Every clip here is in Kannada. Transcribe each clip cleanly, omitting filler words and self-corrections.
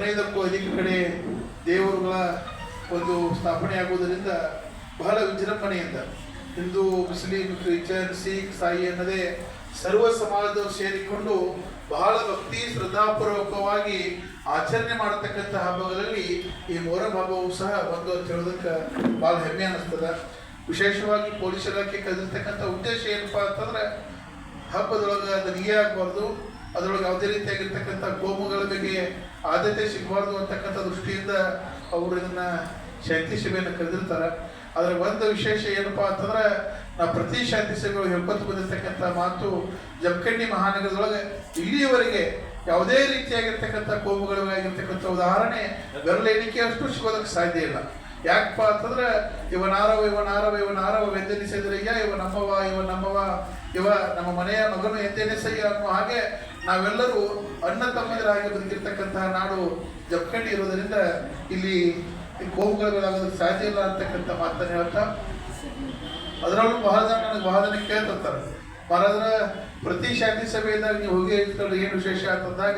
15ಕ್ಕೂ ಅಧಿಕ ಕಡೆ ದೇವರುಗಳ ಒಂದು ಸ್ಥಾಪನೆ ಆಗುವುದರಿಂದ ಬಹಳ ವಿಜೃಂಭಣೆಯಿಂದ ಹಿಂದೂ, ಮುಸ್ಲಿಂ, ಕ್ರಿಶ್ಚಿಯನ್, ಸಿಖ್, ಸಾಯಿ ಅನ್ನದೇ ಸರ್ವ ಸಮಾಜದವರು ಸೇರಿಕೊಂಡು ಬಹಳ ಭಕ್ತಿ ಶ್ರದ್ಧಾಪೂರ್ವಕವಾಗಿ ಆಚರಣೆ ಮಾಡತಕ್ಕಂಥ ಹಬ್ಬಗಳಲ್ಲಿ ಈ ಮೊಹರಂ ಹಬ್ಬವು ಸಹ ಒಂದು ಅಂತ ಹೇಳೋದಕ್ಕೆ ಭಾಳ ಹೆಮ್ಮೆ ಅನ್ನಿಸ್ತದೆ. ವಿಶೇಷವಾಗಿ ಪೊಲೀಸ್ ಇಲಾಖೆ ಕಲಿರ್ತಕ್ಕಂಥ ಉದ್ದೇಶ ಏನಪ್ಪಾ ಅಂತಂದ್ರೆ ಹಬ್ಬದೊಳಗೆ ದನಿಗೆ ಆಗಬಾರ್ದು, ಅದರೊಳಗೆ ಯಾವುದೇ ರೀತಿಯಾಗಿರ್ತಕ್ಕಂಥ ಕೋಮುಗಳ ಬಗ್ಗೆ ಆದ್ಯತೆ ಸಿಗಬಾರ್ದು ಅಂತಕ್ಕಂಥ ದೃಷ್ಟಿಯಿಂದ ಅವರು ಇದನ್ನ ಶಾಂತಿ ಸಭೆಯನ್ನು ಕರೆದಿರ್ತಾರೆ. ಅದರ ಒಂದು ವಿಶೇಷ ಏನಪ್ಪಾ ಅಂತಂದ್ರೆ ನಾವು ಪ್ರತಿ ಶಾಂತಿ ಸಭೆಗಳು ಹೇಳ್ಕೊತ ಬಂದಿರ್ತಕ್ಕಂಥ ಮಾತು, ಜಮಖಂಡಿ ಮಹಾನಗರದೊಳಗೆ ಇಲ್ಲಿಯವರೆಗೆ ಯಾವುದೇ ರೀತಿಯಾಗಿರ್ತಕ್ಕಂಥ ಕೋಮುಗಳಿಗಾಗಿರ್ತಕ್ಕಂಥ ಉದಾಹರಣೆ ಬೆರಳೆಣಿಕೆ ಅಷ್ಟು ಸಿಗೋದಕ್ಕೆ ಸಾಧ್ಯ ಇಲ್ಲ. ಯಾಕಪ್ಪ ಅಂತಂದ್ರೆ ಇವನಾರವ ಎಂದೆನಿಸಿದ್ರಯ್ಯ, ಇವ ನಮ್ಮವ ಇವ ನಮ್ಮ ಮನೆಯ ಮಗನು ಎಂದೆನಿಸಯ್ಯ ಅನ್ನೋ ಹಾಗೆ ನಾವೆಲ್ಲರೂ ಅಣ್ಣ ತಮ್ಮಂದಿರಾಗಿ ಬದುಕಿರ್ತಕ್ಕಂತಹ ನಾಡು ಜಮಖಂಡಿ ಇರೋದರಿಂದ ಇಲ್ಲಿ ಕೋಮುಗಳಿಗಾಗೋದಕ್ಕೆ ಸಾಧ್ಯ ಇಲ್ಲ ಅಂತಕ್ಕಂಥ ಮಾತನ್ನು ಹೇಳ್ತಾ, ಅದರಲ್ಲೂ ಬಹಳ ಜನ ಕೇಳ್ತಿರ್ತಾರೆ, ಮಹಾರಾಜರ ಪ್ರತಿ ಶಾಂತಿ ಸಭೆಯಿಂದ ನೀವು ಹೋಗಿ ಏನು ವಿಶೇಷ ಅಂತಂದಾಗ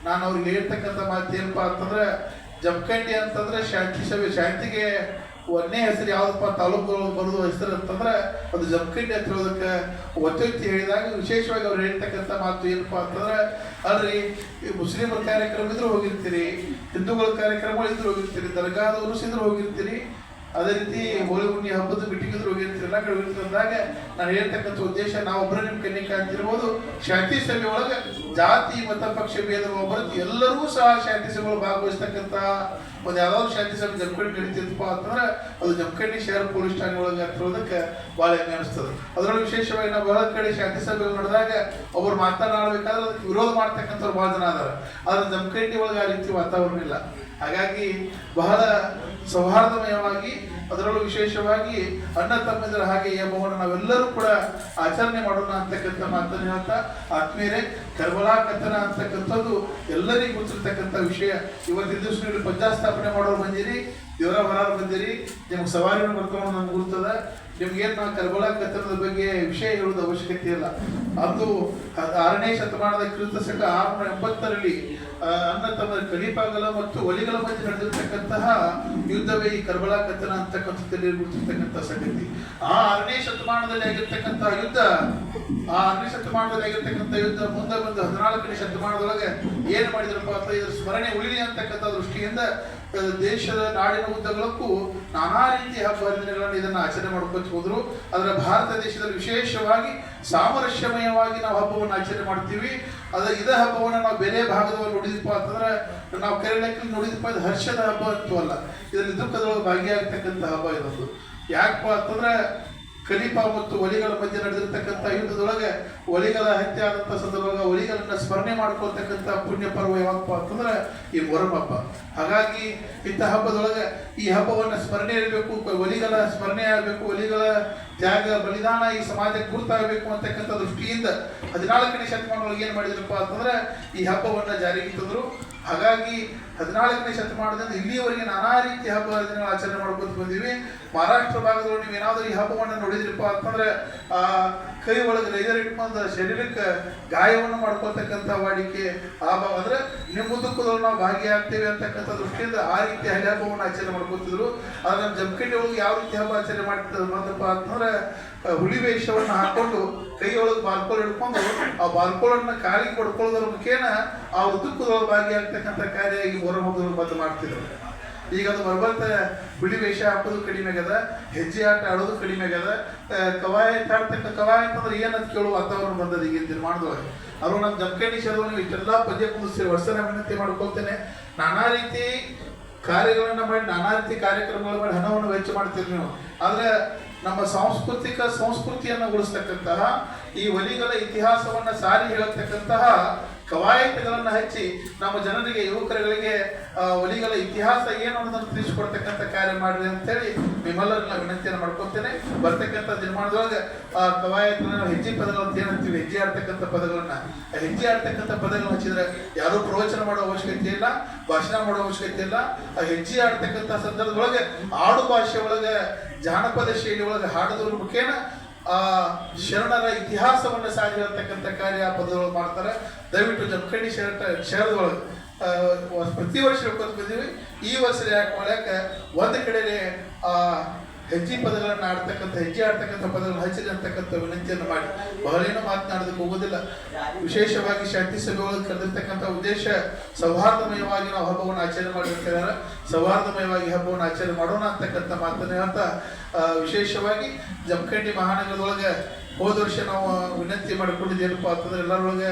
ನಾನು ಅವ್ರಿಗೆ ಹೇಳ್ತಕ್ಕಂಥ ಮಾತು ಏನಪ್ಪಾ ಅಂತಂದ್ರೆ, ಜಮಖಂಡಿ ಅಂತಂದ್ರೆ ಶಾಂತಿ ಸಭೆ, ಶಾಂತಿಗೆ ಒಂದೇ ಹೆಸರು ಯಾವ್ದಪ್ಪ ತಾಲೂಕುಗಳು ಬರೋದು ಹೆಸರು ಅಂತಂದ್ರೆ ಅದು ಜಮಖಂಡಿ ಅಂತ ಹೇಳೋದಕ್ಕೆ ಒತ್ತಿ ಹೇಳಿದಾಗ ವಿಶೇಷವಾಗಿ ಅವ್ರು ಹೇಳ್ತಕ್ಕಂಥ ಮಾತು ಏನಪ್ಪಾ ಅಂತಂದ್ರೆ, ಅಲ್ರಿ ಮುಸ್ಲಿಮರ ಕಾರ್ಯಕ್ರಮ ಇದ್ರೂ ಹೋಗಿರ್ತೀರಿ, ಹಿಂದೂಗಳ ಕಾರ್ಯಕ್ರಮ ಇದ್ರೂ ಹೋಗಿರ್ತೀರಿ, ದರ್ಗಾದವರು ಇದ್ರೂ ಹೋಗಿರ್ತೀರಿ, ಅದೇ ರೀತಿ ಹೋಳಿ ಹುಣ್ಣಿ ಹಬ್ಬದ ಮೀಟಿಂಗ್ ಹೋಗಿರ್ತೀರಿ, ಎಲ್ಲ ಕಡೆ ಹೋಗಿರ್ತೀರಿ ಅಂದಾಗ ನಾನು ಹೇಳ್ತಕ್ಕಂಥ ಉದ್ದೇಶ, ನಾವೊಬ್ಬರ ನಿಮ್ಮ ಕಣ್ಣಿಗೆ ಕಾಣ್ತಿರ್ಬೋದು, ಶಾಂತಿ ಸಭೆ ಒಳಗೆ ಜಾತಿ ಮತ ಪಕ್ಷ ಭೇದ ಹೊರತು ಎಲ್ಲರೂ ಸಹ ಶಾಂತಿ ಸಭೆಗಳು ಭಾಗವಹಿಸ್ತಕ್ಕಂಥ ಒಂದು ಯಾವ್ದಾದ್ರು ಶಾಂತಿ ಸಭೆ ಜಮಖಂಡಿ ನಡೀತಿತ್ತಪ್ಪ ಅಂತಂದ್ರೆ ಅದು ಜಮಖಂಡಿ ಶಹರ ಪೊಲೀಸ್ ಠಾಣೆ ಒಳಗೆ ಹತ್ತಿರೋದಕ್ಕೆ ಭಾಳ ಹೆಮ್ಮೆ ಅನಿಸ್ತದೆ. ಅದರಲ್ಲೂ ವಿಶೇಷವಾಗಿ ನಾವು ಬಹಳ ಕಡೆ ಶಾಂತಿ ಸಭೆಗಳು ನಡೆದಾಗ ಒಬ್ಬರು ಮಾತನಾಡಬೇಕಾದ್ರೆ ಅದಕ್ಕೆ ವಿರೋಧ ಮಾಡ್ತಕ್ಕಂಥವ್ರು ಭಾಳ ಜನ ಅದಾರ. ಆದ್ರೆ ಜಮಖಂಡಿ ಒಳಗೆ ಆ ರೀತಿ ವಾತಾವರಣ ಇಲ್ಲ. ಹಾಗಾಗಿ ಬಹಳ ಸೌಹಾರ್ದಮಯವಾಗಿ, ಅದರಲ್ಲೂ ವಿಶೇಷವಾಗಿ ಅಣ್ಣ ತಮ್ಮಂದಿರ ಹಾಗೆ ಈ ಹಬ್ಬವನ್ನು ನಾವೆಲ್ಲರೂ ಕೂಡ ಆಚರಣೆ ಮಾಡೋಣ ಅಂತಕ್ಕಂಥ ಮಾತನ್ನು ಹೇಳ್ತಾ, ಆತ್ಮೀಯರೇ, ಕರ್ಬಲಾ ಕಥನ ಅಂತಕ್ಕಂಥದ್ದು ಎಲ್ಲರಿಗೂ ಗೊತ್ತಿರ್ತಕ್ಕಂಥ ವಿಷಯ. ಇವತ್ತಿನ ದಿವಸ ನೀವು ಪಂಚಾಸ್ಥಾಪನೆ ಮಾಡೋರು ಬಂದಿರಿ, ದೇವರ ಹೊರಾರು ಬಂದಿರಿ, ನಿಮ್ಗೆ ಸವಾರಿಯನ್ನು ಬರ್ಕೊಂಡು ನಮ್ಗೆ ಗುರ್ತದ. ನಿಮ್ಗೇನು ನಾವು ಕರ್ಬಲಾ ಕಥನದ ಬಗ್ಗೆ ವಿಷಯ ಹೇಳೋದು ಅವಶ್ಯಕತೆ ಇಲ್ಲ. ಅದು 6ನೇ ಶತಮಾನದ ಕ್ರಿಸ್ತ ಶಕ 680ರಲ್ಲಿ ಅಣ್ಣ ತಮ್ಮ ಖಲೀಫಾಗಳ ಮತ್ತು ಒಲಿಗಳ ಮಧ್ಯೆ ನಡೆದಿರ್ತಕ್ಕಂತಹ ಯುದ್ಧವೇ ಈ ಕರ್ಬಲಾ ಕಥನ ಅಂತಕ್ಕಂಥದ್ದಲ್ಲಿ ಗುರುತಿರ್ತಕ್ಕಂಥ ಸಂಗತಿ. ಆ 6ನೇ ಶತಮಾನದಲ್ಲಿ ಆಗಿರ್ತಕ್ಕಂತಹ ಯುದ್ಧ, ಮುಂದೆ ಬಂದು 14ನೇ ಶತಮಾನದೊಳಗೆ ಏನು ಮಾಡಿದ್ರಪ್ಪ ಅಂತ ಇದ್ರ ಸ್ಮರಣೆ ಉಳಿಲಿ ಅಂತಕ್ಕಂಥ ದೃಷ್ಟಿಯಿಂದ ದೇಶದ ನಾಡಿನ ಉದ್ದಗಳಕ್ಕೂ ನಾನಾ ರೀತಿಯ ಹಬ್ಬ ಹರಿದಿನಗಳನ್ನು ಇದನ್ನು ಆಚರಣೆ ಮಾಡ್ಕೊತ ಹೋದ್ರು. ಅದರ ಭಾರತ ದೇಶದಲ್ಲಿ ವಿಶೇಷವಾಗಿ ಸಾಮರಸ್ಯಮಯವಾಗಿ ನಾವು ಹಬ್ಬವನ್ನು ಆಚರಣೆ ಮಾಡ್ತೀವಿ. ಇದೇ ಹಬ್ಬವನ್ನು ನಾವು ಬೇರೆ ಭಾಗದವರು ನೋಡಿದಪ್ಪ ಅಂತಂದ್ರೆ ನಾವು ಕರೆಯಲಿಕ್ಕೆ ನೋಡಿದಪ್ಪ ಇದು ಹರ್ಷದ ಹಬ್ಬ ಅಂತೂ ಅಲ್ಲ, ಇದರಲ್ಲಿ ದುಃಖದೊಳಗೆ ಭಾಗಿಯಾಗ್ತಕ್ಕಂಥ ಹಬ್ಬ ಇದೊಂದು. ಯಾಕಪ್ಪ ಅಂತಂದ್ರೆ ಖಲೀಫಾ ಮತ್ತು ಒಲಿಗಳ ಮಧ್ಯೆ ನಡೆದಿರ್ತಕ್ಕಂಥ ಯುದ್ಧದೊಳಗೆ ಒಲಿಗಳ ಹತ್ಯೆ ಆದಂಥ ಸಂದರ್ಭದಾಗ ಒಲಿಗಳನ್ನ ಸ್ಮರಣೆ ಮಾಡ್ಕೊಳ್ತಕ್ಕಂಥ ಪುಣ್ಯ ಪರ್ವ ಯಾವಪ್ಪ ಅಂತಂದ್ರೆ ಈ ಮೊಹರಂ ಹಬ್ಬ. ಹಾಗಾಗಿ ಇಂಥ ಹಬ್ಬದೊಳಗೆ ಈ ಹಬ್ಬವನ್ನು ಸ್ಮರಣೆ ಇರಬೇಕು, ಒಲಿಗಳ ಸ್ಮರಣೆ ಆಗಬೇಕು, ಒಲಿಗಳ ತ್ಯಾಗ ಬಲಿದಾನ ಈ ಸಮಾಜಕ್ಕೆ ಗುರುತಾಗಬೇಕು ಅಂತಕ್ಕಂಥ ದೃಷ್ಟಿಯಿಂದ 14ನೇ ಶತಮಾನದೊಳಗೆ ಏನು ಮಾಡಿದ್ರಪ್ಪ ಅಂತಂದ್ರೆ ಈ ಹಬ್ಬವನ್ನು ಜಾರಿಗೆ ತಂದರು. ಹಾಗಾಗಿ 14ನೇ ಶತಮಾನದಿಂದ ಇಲ್ಲಿಯವರೆಗೆ ನಾನಾ ರೀತಿಯ ಹಬ್ಬ ಹರಿದಿನಗಳು ಆಚರಣೆ ಮಾಡ್ಕೊತ ಬಂದೀವಿ. ಮಹಾರಾಷ್ಟ್ರ ಭಾಗದೊಳಗೆ ನೀವು ಏನಾದರೂ ಈ ಹಬ್ಬವನ್ನು ನೋಡಿದ್ರಪ್ಪ ಅಂತಂದ್ರೆ ಕೈ ಒಳಗೆ ರೈದರ್ ಇಟ್ಕೊಂಡು ಶರೀರಕ್ಕೆ ಗಾಯವನ್ನು ಮಾಡ್ಕೊಳ್ತಕ್ಕಂಥ ವಾಡಿಕೆ ಆ ಹಬ್ಬ ಅಂದ್ರೆ ನಿಮ್ಮ ದುಃಖದೊಳಗೆ ನಾವು ಭಾಗಿಯಾಗ್ತೇವೆ ಅಂತಕ್ಕಂಥ ದೃಷ್ಟಿಯಿಂದ ಆ ರೀತಿ ಹಳ್ಳಿ ಹಬ್ಬವನ್ನು ಆಚರಣೆ ಮಾಡ್ಕೊತಿದ್ರು. ಆದ್ರೆ ನಮ್ಮ ಜಮಖಂಡಿ ಒಳಗೆ ಯಾವ ರೀತಿ ಹಬ್ಬ ಆಚರಣೆ ಮಾಡ್ತಿದ್ರು ಬಂದಪ್ಪ ಅಂತಂದ್ರೆ ಹುಲಿ ವೇಷವನ್ನು ಹಾಕೊಂಡು ಕೈಯೊಳಗೆ ಬಾರ್ಕೋಲ್ ಹಿಡ್ಕೊಂಡು ಆ ಬಾರ್ಕೋಲನ್ನ ಕಾಲಿಗೆ ಕೊಡ್ಕೊಳ್ಳೋದ್ರ ಮುಖೇನ ಆ ದುಃಖದೊಳಗೆ ಭಾಗಿಯಾಗ್ತಕ್ಕಂಥ ಕಾರ್ಯ ಈ ಮೊಹರಂ ಹಬ್ಬದೊಳಗೆ ಬಂದು ಮಾಡ್ತಿದ್ರು. ಈಗ ಅದು ಬರ್ಬರ್ತ ಹುಲಿ ವೇಷ ಹಾಕೋದು ಕಡಿಮೆ ಆಗ್ಯದ, ಹೆಜ್ಜೆ ಆಟ ಆಡೋದು ಕಡಿಮೆ ಆಗ್ಯದ, ಕವಾಯತ್ ಅಂದ್ರೆ ಏನಂತ ಕೇಳುವ ವಾತಾವರಣ ಬಂದದ ಈಗಿನ ನಿರ್ಮಾಣದೊಳಗೆ. ಅವರು ನಮ್ಮ ಜಮಖಂಡಿ ಶಹರವನ್ನು ಇಷ್ಟೆಲ್ಲ ಪದ್ಯ ಕುಂದಿಸ್ತೀರಿ, ವರ್ಷನ ವಿನಂತಿ ಮಾಡ್ಕೊಳ್ತೇನೆ. ನಾನಾ ರೀತಿ ಕಾರ್ಯಗಳನ್ನ ಮಾಡಿ, ನಾನಾ ರೀತಿ ಕಾರ್ಯಕ್ರಮಗಳು ಮಾಡಿ ಹಣವನ್ನು ವೆಚ್ಚ ಮಾಡ್ತೀರಿ ನೀವು. ಆದ್ರೆ ನಮ್ಮ ಸಂಸ್ಕೃತಿಯನ್ನು ಉಳಿಸ್ತಕ್ಕಂತಹ ಈ ಒಲಿಗಳ ಇತಿಹಾಸವನ್ನ ಸಾರಿ ಹೇಳತಕ್ಕಂತಹ ಕವಾಯತ್ಗಳನ್ನು ಹಚ್ಚಿ ನಮ್ಮ ಜನರಿಗೆ, ಯುವಕರುಗಳಿಗೆ ಒಲಿಗಳ ಇತಿಹಾಸ ಏನು ಅನ್ನೋದನ್ನು ತಿಳಿಸಿಕೊಡ್ತಕ್ಕಂಥ ಕಾರ್ಯ ಮಾಡಿರಿ ಅಂತೇಳಿ ನಿಮ್ಮೆಲ್ಲರನ್ನ ವಿನಂತಿಯನ್ನು ಮಾಡ್ಕೊತೇನೆ. ಬರ್ತಕ್ಕಂಥ ನಿರ್ಮಾಣದೊಳಗೆ ಆ ಕವಾಯತ್ನ ಹೆಜ್ಜೆ ಪದಗಳು ಅಂತ ಏನಂತೀವಿ, ಹೆಜ್ಜೆ ಆಡ್ತಕ್ಕಂಥ ಪದಗಳನ್ನ, ಹೆಜ್ಜೆ ಆಡ್ತಕ್ಕಂಥ ಪದಗಳನ್ನ ಹಚ್ಚಿದ್ರೆ ಯಾರೂ ಪ್ರವಚನ ಮಾಡೋ ಅವಶ್ಯಕತೆ ಇಲ್ಲ, ಭಾಷಣ ಮಾಡೋ ಅವಶ್ಯಕತೆ ಇಲ್ಲ. ಆ ಹೆಜ್ಜೆ ಆಡ್ತಕ್ಕಂಥ ಸಂದರ್ಭದೊಳಗೆ ಆಡು ಭಾಷೆ ಒಳಗೆ, ಜಾನಪದ ಶೈಲಿ ಒಳಗೆ ಹಾಡೋದ್ರ ಮುಖೇನ ಆ ಶರಣರ ಇತಿಹಾಸವನ್ನು ಸಾರಿ ಹೇಳ್ತಕ್ಕಂಥ ಕಾರ್ಯ ಪದಗಳು ಮಾಡ್ತಾರೆ. ದಯವಿಟ್ಟು ಜಮಖಂಡಿ ಶಹರದೊಳಗೆ ಪ್ರತಿ ವರ್ಷ ಹೇಳ್ಕೊತ ಬಂದೀವಿ. ಈ ವರ್ಷ ಯಾಕೆ ಮಾಡ್ಯಾಕ ಒಂದು ಕಡೆಗೆ ಹೆಜ್ಜೆ ಪದಗಳನ್ನು ಹೆಜ್ಜೆ ಆಡ್ತಕ್ಕಂಥ ಪದಗಳನ್ನು ಹಚ್ಚಿದೆ ಅಂತಕ್ಕಂಥ ವಿನಂತಿಯನ್ನು ಮಾಡಿ ಬಹಳೇನೂ ಮಾತನಾಡೋದಕ್ಕೆ ಹೋಗೋದಿಲ್ಲ. ವಿಶೇಷವಾಗಿ ಶಾಂತಿ ಸಭೆಯೊಳಗೆ ಕರೆದಿರ್ತಕ್ಕಂಥ ಉದ್ದೇಶ ಸೌಹಾರ್ದಮಯವಾಗಿ ನಾವು ಹಬ್ಬವನ್ನು ಆಚರಣೆ ಮಾಡಿರ್ತಾರೆ. ಸೌಹಾರ್ದಮಯವಾಗಿ ಹಬ್ಬವನ್ನು ಆಚರಣೆ ಮಾಡೋಣ ಅಂತಕ್ಕಂಥ ಮಾತನ್ನು ಹೇಳ್ತಾ, ವಿಶೇಷವಾಗಿ ಜಮಖಂಡಿ ಮಹಾನಗರದೊಳಗೆ ಹೋದ ವರ್ಷ ನಾವು ವಿನಂತಿ ಮಾಡಿಕೊಂಡಿದ್ದೇನಪ್ಪ ಅಂತಂದ್ರೆ ಎಲ್ಲರೊಳಗೆ